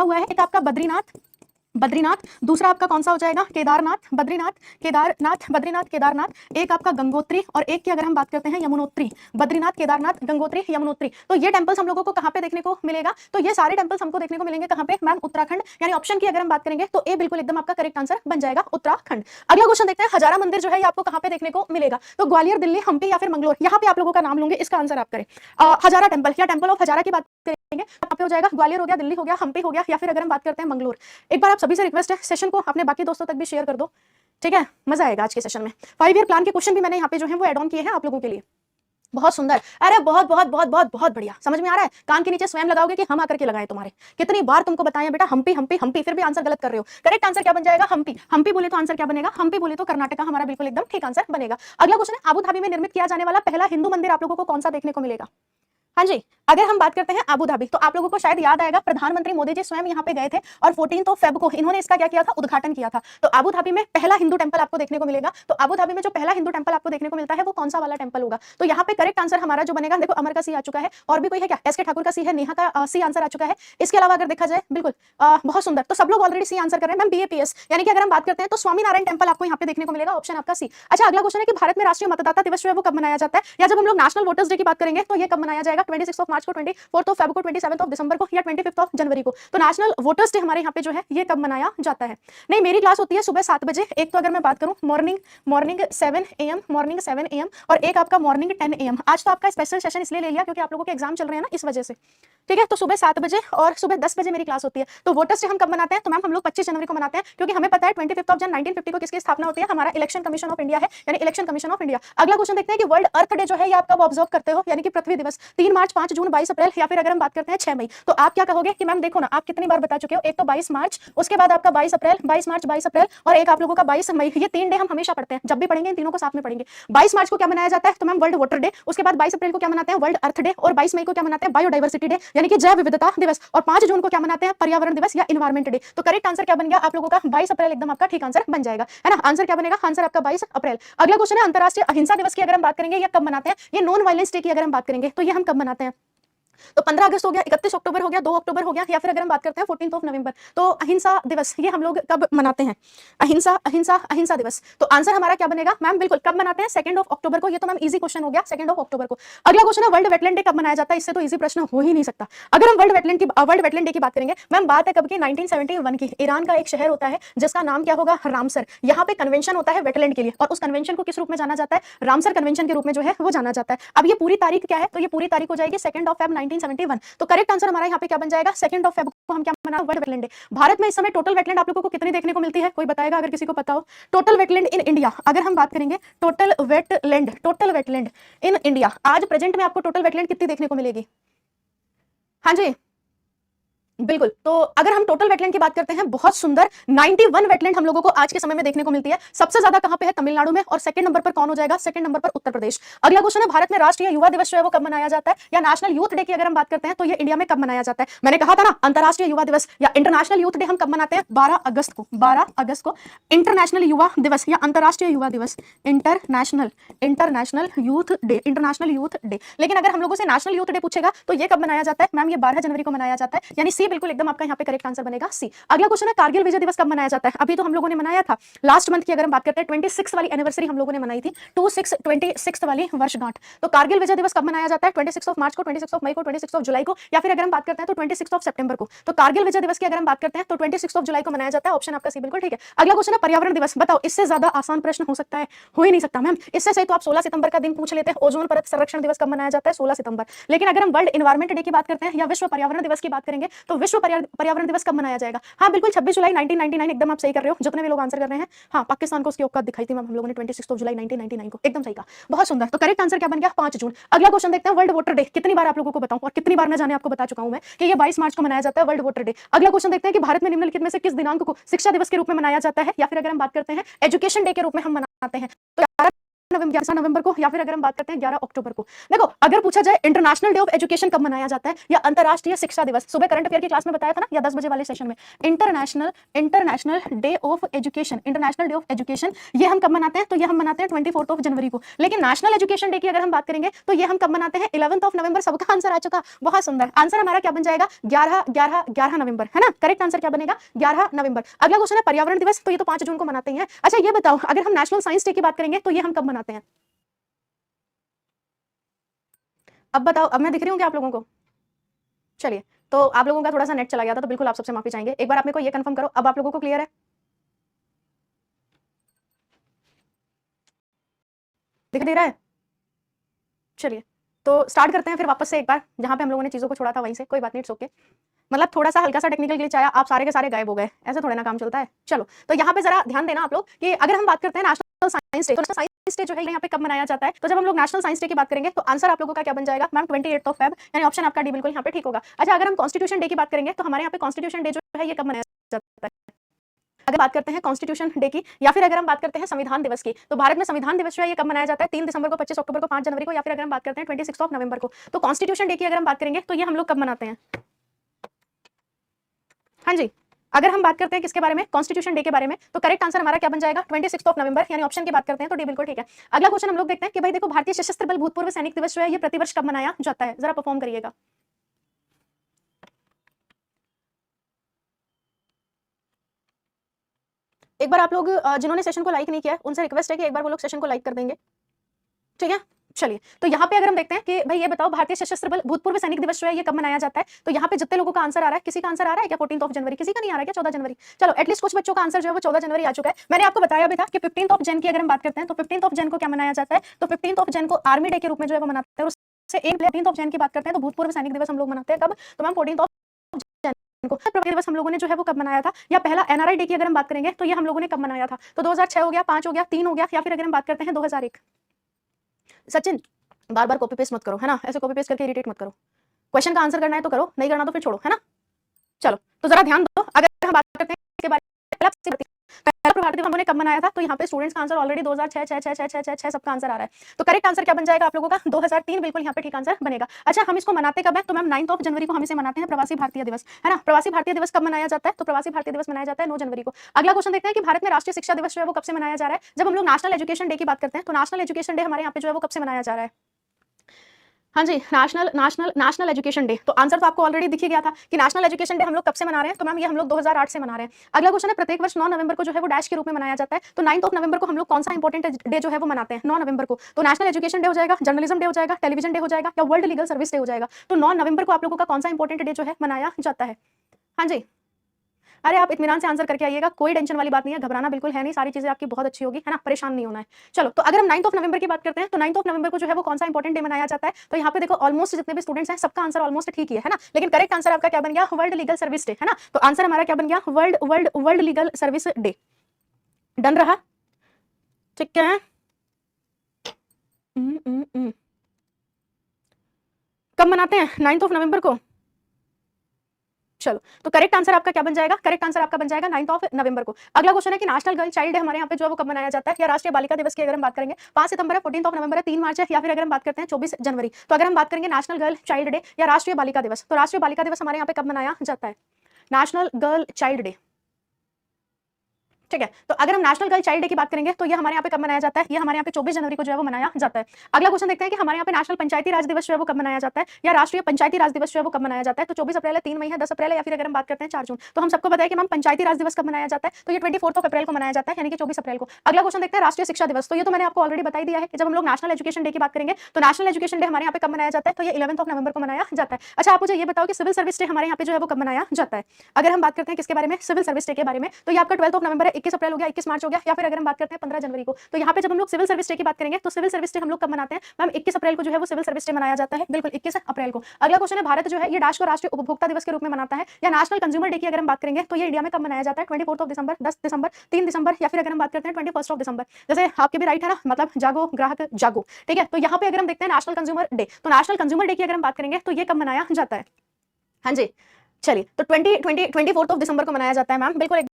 हुआ है, एक आपका बद्रीनाथ, बद्रीनाथ, दूसरा आपका कौन सा हो जाएगा, केदारनाथ, बद्रीनाथ, केदारनाथ, बद्रीनाथ, केदारनाथ, एक आपका गंगोत्री और एक की अगर हम बात करते हैं यमुनोत्री। बद्रीनाथ, केदारनाथ, गंगोत्री, यमुनोत्री। तो ये टेंपल्स हम लोगों को कहां पे देखने को मिलेगा, तो ये सारे टेंपल्स हमको देखने को मिलेंगे कहां पे मैम, उत्तराखंड। यानी ऑप्शन की अगर हम बात करेंगे तो ए बिल्कुल एकदम आपका करेक्ट आंसर बन जाएगा, उत्तराखंड। अगला क्वेश्चन देखते हैं, हजारा मंदिर जो है ये आपको कहां पे देखने को मिलेगा, तो ग्वालियर, दिल्ली, हम्पी या फिर मंगलोर। यहाँ पे आप लोगों का नाम लूंगे, इसका आंसर आप करें। हजारा टेंपल या टेंपल ऑफ हजारा की बात करेंगे, यहाँ पे हो जाएगा ग्वालियर हो गया, दिल्ली हो गया, हम्पी हो गया, या फिर अगर हम बात करते हैं मंगलोर। एक बार आप सभी से रिक्वेस्ट है, सेशन को अपने बाकी दोस्तों तक भी शेयर कर दो, ठीक है, मजा आएगा आज के सेशन में। 5 ईयर प्लान के क्वेश्चन भी मैंने यहाँ पे जो है वो एड ऑन किए हैं आप लोगों के लिए। बहुत सुंदर, अरे बहुत बहुत बहुत बहुत बहुत बढ़िया, समझ में आ रहा है। कान के नीचे स्वयं लगाओगे कि हम आकर के लगाए तुम्हारे, कितनी बार तुमको बताया बेटा हम्पी हम्पी हम्पी, फिर भी आंसर गलत कर रहे हो। करेक्ट आंसर क्या बन जाएगा, हम्पी। हम्पी बोले तो आंसर क्या बनेगा, हम्पी बोले तो कर्नाटका हमारा बिल्कुल एकदम ठीक आंसर बनेगा। अगला क्वेश्चन है, अबू धाबी में निर्मित किया जाने वाला पहला हिंदू मंदिर आप लोगों को कौन सा देखने को मिलेगा। हाँ जी, अगर हम बात करते हैं अबू धाबी, तो आप लोगों को शायद याद आएगा प्रधानमंत्री मोदी जी स्वयं यहाँ पे गए थे और 14 फेब को इन्होंने इसका क्या किया था, उद्घाटन किया था। तो अबू धाबी में पहला हिंदू टेंपल आपको देखने को मिलेगा। तो अबू धाबी में जो पहला हिंदू टेंपल आपको देखने को मिलता है वो कौन सा वाला टेंपल होगा, तो यहाँ पे करेक्ट आंसर हमारा जो बनेगा, देखो अमर का सी आ चुका है, और भी कोई है क्या, एस के ठाकुर का सी है, नेहा का सी आंसर आ चुका है। इसके अलावा अगर देखा जाए, बिल्कुल बहुत सुंदर, तो सब लोग ऑलरेडी सी आंसर कर रहे हैं मैम, बीएपीएस। यानी कि अगर हम बात करते हैं तो स्वामीनारायण टेंपल आपको यहाँ पे देखने को मिलेगा, ऑप्शन आपका सी। अच्छा, अगला क्वेश्चन है कि भारत में राष्ट्रीय मतदाता दिवस जो है वो कब मनाया जाता है, या जब हम लोग नेशनल वोटर्स डे की बात करेंगे तो ये कब मनाया जाएगा, 26 मार्च को, 24 फेब को, 27 दिसंबर को, या 25 जनवरी को। तो नेशनल वोटर्स डे हमारे यहाँ पे जो है ये कब मनाया जाता है। नहीं, मेरी क्लास होती है सुबह 7 बजे, एक तो अगर मैं बात करूं मॉर्निंग 7 AM, मॉर्निंग 7 AM, और एक आपका मॉर्निंग 10 AM। आज तो आपका स्पेशल सेशन इसलिए ले लिया क्योंकि आप लोगों के एग्जाम चल रहे हैं ना, इस वजह से, ठीक है। तो सुबह 7 बजे और सुबह 10 बजे मेरी क्लास होती है। तो वोटर्स डे हम कब मनाते हैं, तो मैम हम लोग 25 जनवरी को मनाते हैं, क्योंकि हमें पता है 25 जन 1950 को किसकी स्थापना होती है, हमारा इलेक्शन कमीशन ऑफ इंडिया है, यानी इलेक्शन कमीशन ऑफ इंडिया। अगला क्वेश्चन देखते हैं कि वर्ल्ड अर्थ डे जो है ये आप कब ऑब्जर्व करते हो, यानी कि पृथ्वी दिवस, 3 मार्च, 5 जून, 22 अप्रैल, या फिर अगर हम बात करते हैं 6 मई। तो आप क्या कहोगे कि मैम देखो ना, आप कितनी बार बता चुके हो, एक तो 22 मार्च, उसके बाद आपका 22 अप्रैल, 22 मार्च, 22 अप्रैल, और एक आप लोगों का 22 मई। ये 3 डे हम हमेशा पढ़ते हैं, जब भी पढ़ेंगे इन तीनों को साथ में पढ़ेंगे। 22 मार्च को क्या मनाया जाता है, तो मैम वर्ल्ड वाटर डे। उसके बाद 22 अप्रैल को क्या मनाते हैं, वर्ल्ड अर्थ डे, और 22 मई को क्या मनाते हैं, बायोडाइवर्सिटी डे, यानी कि जैव विविधता दिवस, और 5 जून को क्या मनाते हैं, पर्यावरण दिवस या इन्वायरमेंट डे। तो करेक्ट आंसर क्या बन गया आप लोगों का, 22 अप्रैल एकदम आपका ठीक आंसर बन जाएगा, है ना। आंसर क्या बनेगा, आंसर आपका 22 अप्रैल। अगला क्वेश्चन है, अंतरराष्ट्रीय अहिंसा दिवस की अगर हम बात करेंगे ये कब मनाते हैं, ये नॉन वायलेंस डे की अगर हम बात करेंगे तो ये हम कब मनाते हैं। तो 15 अगस्त हो गया, 31 अक्टूबर हो गया, 2 अक्टूबर हो गया, या फिर अगर हम बात करते हैं 14 नवंबर। तो अहिंसा दिवस ये हम लोग कब मनाते हैं, अहिंसा अहिंसा अहिंसा दिवस। तो आंसर हमारा क्या बनेगा मैम, बिल्कुल कब मनाते हैं, 2 अक्टूबर को। ये तो मैम इजी क्वेश्चन हो गया, 2 अक्टूबर को। अगला क्वेश्चन है, वर्ल्ड वेटलैंड डे कब मनाया जाता है, इससे तो इजी प्रश्न हो ही नहीं सकता। अगर हम वर्ल्ड वेटलैंड डे की बात करेंगे मैम, बात है कब की, 1971 की। ईरान का एक शहर होता है जिसका नाम क्या होगा, रामसर। यहाँ पे कन्वेंशन होता है वेटलैंड के लिए, और उस कन्वेंशन को किस रूप में जाना जाता है, रामसर कन्वेंशन के रूप में जो है वो जाना जाता है। अब ये पूरी तारीख क्या है, तो ये पूरी तारीख हो जाएगी 2 फेब 1971। तो करेक्ट आंसर हमारा यहाँ पे क्या बन जाएगा, 2 फेब को हम क्या मना, वर्ल्ड वेटलैंड डे। भारत में इस समय टोटल वेटलैंड आप लोगों को कितनी देखने को मिलती है, कोई बताएगा अगर किसी को पता हो। टोटल वेटलैंड इन इंडिया अगर हम बात करेंगे, टोटल वेटलैंड इन इंडिया, आज प्रेजेंट में आपको टोटल वेटलैंड कितनी देखने को मिलेगी। हाँ जी, बिल्कुल। तो अगर हम टोटल वेटलैंड की बात करते हैं, बहुत सुंदर 91 वेटलैंड हम लोगों को आज के समय में देखने को मिलती है। सबसे ज्यादा कहां पे है, तमिलनाडु में, और सेकंड नंबर पर कौन हो जाएगा, सेकंड नंबर पर उत्तर प्रदेश। अगला क्वेश्चन है, भारत में राष्ट्रीय युवा दिवस जो है वो कब मनाया जाता है, या नेशनल यूथ डे की अगर हम बात करते हैं तो ये इंडिया में कब मनाया जाता है। मैंने कहा था ना, अंतरराष्ट्रीय युवा दिवस या इंटरनेशनल यूथ डे हम कब मनाते हैं, 12 अगस्त को। 12 अगस्त को इंटरनेशनल युवा दिवस या अंतरराष्ट्रीय युवा दिवस, इंटरनेशनल यूथ डे। लेकिन अगर हम लोगों से नेशनल यूथ डे पूछेगा तो ये कब मनाया जाता है मैम, ये 12 जनवरी को मनाया जाता है, यानी सी बिल्कुल एकदम आपका यहाँ पे करेक्ट आंसर बनेगा सी। अगला क्वेश्चन है, कारगिल विजय दिवस कब मनाया जाता है। अभी तो हम लोगों ने मनाया था लास्ट मंथ की अगर हम बात करते हैं, 26 वाली एनिवर्सरी हम लोगों ने मनाई थी, 26 वाली वर्षगांठ। तो कारगिल विजय दिवस कब मनाया जाता है, 26 मार्च को, 26 मई को, 26 जुलाई को, या फिर अगर हम बात करते हैं तो 26 सितंबर को। तो कारगिल विजय दिवस की अगर हम बात करते हैं तो 26 जुलाई को मनाया जाता है, ऑप्शन आपका सी बिल्कुल ठीक है। अगला क्वेश्चन है, पर्यावरण दिवस। बताओ, इससे ज्यादा आसान प्रश्न हो सकता है, हो ही नहीं सकता मैम। इससे सही तो आप 16 सितंबर का दिन पूछ लेते हैं। ओजोन परत संरक्षण दिवस कब मनाया जाता है, 16 सितंबर। लेकिन अगर हम वर्ल्ड एनवायरमेंट डे की बात करते हैं या विश्व पर्यावरण दिवस की बात करेंगे तो विश्व पर्यावरण दिवस कब मनाया जाएगा। हाँ बिल्कुल, 26 जुलाई 1999, एकदम आप सही कर रहे हो, जितने भी लोग आंसर कर रहे हैं। हाँ, पाकिस्तान को उसकी औकात दिखाई थी मैम हम लोगों ने 26 जुलाई 1999 को, एकदम सही कहा, बहुत सुंदर। तो करेक्ट आंसर क्या बन गया, 5 जून। अगला क्वेश्चन देखते हैं, वर्ल्ड वाटर डे। कितनी बार आप लोगों को बताऊं और कितनी बार न जाने आपको बता चुका हूं मैं कि ये 22 मार्च को मनाया जाता है, वर्ल्ड वाटर डे। अगला क्वेश्चन देखते हैं कि भारत में निम्नलिखित में से किस दिनांक को शिक्षा दिवस के रूप में मनाया जाता है, या फिर अगर हम बात करते हैं एजुकेशन डे के रूप में हम मनाते हैं। तो नवंबर को, या फिर अगर हम बात करते हैं 11 अक्टूबर को। देखो अगर पूछा जाए इंटरनेशनल डे ऑफ एजुकेशन कब मनाया जाता है या अंतरराष्ट्रीय शिक्षा दिवस, सुबह करंट अफेयर की क्लास में बताया था ना, या 10 बजे वाले सेशन में, international day of education, international day of education ये हम कब मनाते हैं? तो ये हम मनाते हैं 24 जनवरी को। लेकिन नेशनल एजुकेशन डे की अगर हम बात करेंगे तो ये हम कब मनाते हैं? 11 नवंबर। सबका आंसर आ चुका, बहुत सुंदर। आंसर हमारा क्या बन जाएगा? 11 नवंबर, है ना। करेक्ट आंसर क्या बनेगा? 11 नवंबर। अगला क्वेश्चन है पर्यावरण दिवस, तो ये तो 5 जून को मनाते हैं। अच्छा ये बताओ अगर हम नेशनल साइंस डे की बात करेंगे तो ये हम कब मनाते हैं? अब बताओ, अब मैं दिख रही हूँ क्या आप लोगों को? चलिए, तो आप लोगों का थोड़ा सा नेट चला गया था, तो बिल्कुल आप सबसे माफी चाहेंगे। एक बार आप मेरे को ये कंफर्म करो, अब आप लोगों को क्लियर है? दिख दे रहा है? चलिए तो स्टार्ट करते हैं फिर वापस से एक बार, जहां पे हम लोगों ने चीजों को छोड़ा था वहीं से। कोई बात नहीं, इट्स ओके। मतलब थोड़ा सा हल्का सा टेक्निकल ग्लिच आया, आप सारे के सारे गायब हो गए, ऐसे थोड़े ना काम चलता है। चलो तो यहाँ पे जरा ध्यान देना आप लोग कि अगर हम बात करते हैं नेशनल साइंस डे, तो नेशनल साइंस डे जो है यहाँ पे कब मनाया जाता है? तो जब हम लोग नेशनल साइंस डे की बात करेंगे तो आंसर आप लोगों का क्या बन जाएगा मैम? 28 फेब, यानी ऑप्शन आपका डी बिल्कुल यहाँ पे ठीक होगा। अच्छा अगर हम कॉन्स्टिट्यूशन डे की बात करेंगे तो हमारे यहाँ पे कॉन्स्टिट्यूशन डे जो है ये कब मनाया जाता है? अगर बात करते हैं कॉन्स्टिट्यूशन डे की, या फिर अगर हम बात करते हैं संविधान दिवस की, तो भारत में संविधान दिवस जो है ये कब मनाया जाता है? 3 दिसंबर को, 25 अक्टूबर को, 5 जनवरी को, या फिर अगर हम बात करते हैं 26 नवंबर को। तो कॉन्स्टिट्यूशन डे की अगर हम बात करेंगे तो ये हम लोग कब मनाते हैं? हाँ जी, अगर हम बात करते हैं किसके बारे में? कॉन्स्टिट्यूशन डे के बारे में, तो करेक्ट आंसर हमारा क्या बन जाएगा? 26 नवंबर, यानी ऑप्शन की बात करते हैं तो डी बिल्कुल ठीक है। अगला क्वेश्चन हम लोग देखते हैं कि भाई देखो भारतीय सशस्त्र बल भूतपूर्व सैनिक दिवस जो है ये प्रतिवर्ष कब मनाया जाता है? जरा परफॉर्म करिएगा। एक बार आप लोग जिन्होंने सेशन को लाइक नहीं किया है उनसे रिक्वेस्ट है कि एक बार वो लोग सेशन को लाइक कर देंगे, ठीक है। चलिए तो यहाँ पे अगर हम देखते हैं कि भाई ये बताओ भारतीय सशस्त्र बल भूतपूर्व सैनिक दिवस जो है ये कब मनाया जाता है? तो यहाँ पे जितने लोगों का आंसर आ रहा है, किसी का आंसर आ रहा है क्या 14 जनवरी? किसी का नहीं आ रहा है क्या 14 जनवरी? चलो एटलीस्ट कुछ बच्चों का आंसर जो है वो 14 जनवरी आ चुका है। मैंने आपको बताया भी था कि 15 जन की अगर हम बात करते हैं तो 15 जन को क्या मनाया जाता है? तो 15 जन को आर्मी डे के रूप में जो है वो मनाते हैं। उससे एक 15 जन की बात करते हैं तो भूतपूर्व सैनिक दिवस हम लोग मनाते हैं कब? तो मैम 14 को दिवस हम लोगों ने जो है वो कब मनाया था? या पहला एनआरआई डे की अगर हम बात करेंगे तो ये हम लोगों ने कब मनाया था? तो 2006 हो गया, 5 हो गया, 3 हो गया, या फिर अगर हम बात करते हैं 2001। सचिन बार बार कॉपी पेस्ट मत करो, है ना, ऐसे कॉपी पेस्ट करके इरिटेट मत करो। क्वेश्चन का आंसर करना है तो करो, नहीं करना तो फिर छोड़ो, है ना। चलो तो जरा ध्यान दो, अगर हम बात करते हैं इसके बारे में, पहला प्रभात दिवस हमने कब मनाया था? तो यहाँ पे स्टूडेंट्स का आंसर ऑलरेडी 2006 सबका आंसर आ रहा है। तो करेक्ट आंसर क्या बन जाएगा आप लोगों का? 2003 बिल्कुल यहाँ पे ठीक आंसर बनेगा। अच्छा हम इसको मनाते कब है? तो मैम 9 जनवरी को हम इसे मनाते हैं प्रवासी भारतीय दिवस, है ना। प्रवासी भारतीय दिवस कब मनाया जाता है? तो प्रवासी भारतीय दिवस मनाया जाता है 9 जनवरी को। अगला क्वेश्चन देखते हैं कि भारत में राष्ट्रीय शिक्षा दिवस जो है वो कब से मनाया जा रहा है? जब हम लोग नेशनल एजुकेशन डे की बात करते हैं तो नेशनल एजुकेशन डे हमारे यहाँ पे जो है वो कब से मनाया जा रहा है? हाँ जी, नेशनल एजुकेशन डे। तो आंसर तो आपको ऑलरेडी दिख ही गया था कि नेशनल एजुकेशन डे हम लोग कब से मना रहे हैं? तो मैम ये हम लोग 2008 से मना रहे हैं। अगला क्वेश्चन है प्रत्येक वर्ष 9 नवंबर को जो है वो डैश के रूप में मनाया जाता है। तो 9 नवंबर को हम लोग कौन सा इंपॉर्टेंट डे जो है वो मनाते हैं? 9 नवंबर को। तो नेशनल एजुकेशन डे हो जाएगा, जर्नलिज्म डे हो जाएगा, टेलीविजन डे हो जाएगा, या वर्ल्ड लीगल सर्विस डे हो जाएगा? तो 9 नवंबर को आप लोगों का कौन सा इंपॉर्टेंट डे जो है मनाया जाता है? हाँ जी, अरे आप इत्मीनान से आंसर करके आइएगा, कोई टेंशन वाली बात नहीं है, घबराना बिल्कुल है नहीं, सारी चीजें आपकी बहुत अच्छी होगी, है ना, परेशान नहीं होना है। चलो तो अगर हम 9 नवंबर की बात करते हैं तो 9 नवंबर को जो है वो कौन सा इंपॉर्टेंट डे मनाया जाता है? तो यहाँ पे देखो ऑलमोस्ट जितने भी स्टूडेंट्स हैं सबका आंसर ऑलमोस्ट ठीक ही है ना, लेकिन करेक्ट आंसर आपका क्या बन गया? वर्ल्ड लीगल सर्विस डे, है ना। तो आंसर हमारा क्या बन गया? World legal service day. Done रहा, ठीक है। कब मनाते हैं? 9 नवंबर को। चलो तो करेक्ट आंसर आपका क्या बन जाएगा? करेक्ट आंसर आपका बन जाएगा 9 नवंबर को। अगला क्वेश्चन है कि नेशनल गर्ल चाइल्ड डे हमारे यहाँ पे जो है वो कब मनाया जाता है? या राष्ट्रीय बालिका दिवस की अगर हम बात करेंगे 5 सितंबर है, 14 नवंबर है, 3 मार्च है, या फिर अगर हम बात करते हैं 24 जनवरी। तो अगर हम बात करेंगे नेशनल गर्ल चाइल्ड डे या राष्ट्रीय बालिका दिवस, तो राष्ट्रीय बालिका दिवस हमारे यहाँ पे कब मनाया जाता है? नेशनल गर्ल चाइल्ड डे, ठीक है। तो अगर हम नेशनल गर्ल चाइल्ड डे की बात करेंगे तो ये हमारे यहाँ पे कब मनाया जाता है? ये हमारे यहाँ पे 24 जनवरी को जो है वो मनाया जाता है। अगला क्वेश्चन देखते हैं कि हमारे यहाँ पे नेशनल पंचायती राज दिवस जो है वो कब मनाया जाता है? या राष्ट्रीय पंचायती राज दिवस जो है वो कब मनाया जाता है? तो 24 अप्रैल है, 3 मई है, 10 अप्रैल है, या फिर अगर हम बात करते हैं 4 जून। तो हम सबको बताया कि मैम पंचायती राज दिवस कब मनाया जाता है? तो ये 24 अप्रैल को मनाया जाता है, यानी कि 24 अप्रैल को। अगला क्वेश्चन देखते हैं राष्ट्रीय शिक्षा दिवस। तो ये तो मैंने आपको ऑलरेडी बता दिया है कि जब हम लोग नेशनल एजुकेशन डे की बात करेंगे तो नेशनल एजुकेशन डे हमारे यहाँ पे कब मनाया जाता है? तो ये 11 नवंबर को मनाया जाता है। अच्छा आप मुझे ये बताओ कि सिविल सर्विस डे हमारे यहाँ पे जो है वो कब मनाया जाता है? अगर हम बात करते हैं किसके बारे में? सिविल सर्विस डे के बारे में। तो ये आपका 12 नवंबर है, 21 अप्रैल हो गया, 21 मार्च हो गया, या फिर अगर हम बात करते हैं 15 जनवरी को। तो यहाँ पे जब हम लोग सिविल सर्विस डे की बात करेंगे तो सिविल सर्विस डे हम लोग कब मनाते हैं? मैम 21 अप्रैल को जो है वो सिविल सर्विस डे मनाया जाता है, बिल्कुल 21 अप्रैल को। अगला क्वेश्चन है भारत जो है ये डैश को राष्ट्रीय उपभोक्ता दिवस के रूप में मनाता है या नेशनल कंज्यूमर डे की अगर हम बात करेंगे तो ये इंडिया में कब मनाया जाता है? 24 दिसंबर, 10 दिसंबर, 3 दिसंबर, या फिर अगर हम बात करते हैं 21 दिसंबर। जैसे आपके भी राइट है ना, मतलब जागो ग्राहक जागो, ठीक है। तो यहाँ पे अगर हम देखते हैं नेशनल कंज्यूमर डे, तो नेशनल कंज्यूमर डे की अगर हम बात करेंगे तो ये कब मनाया जाता है? हाँ जी, चलिए तो 24 दिसंबर को मनाया जाता है मैम, बिल्कुल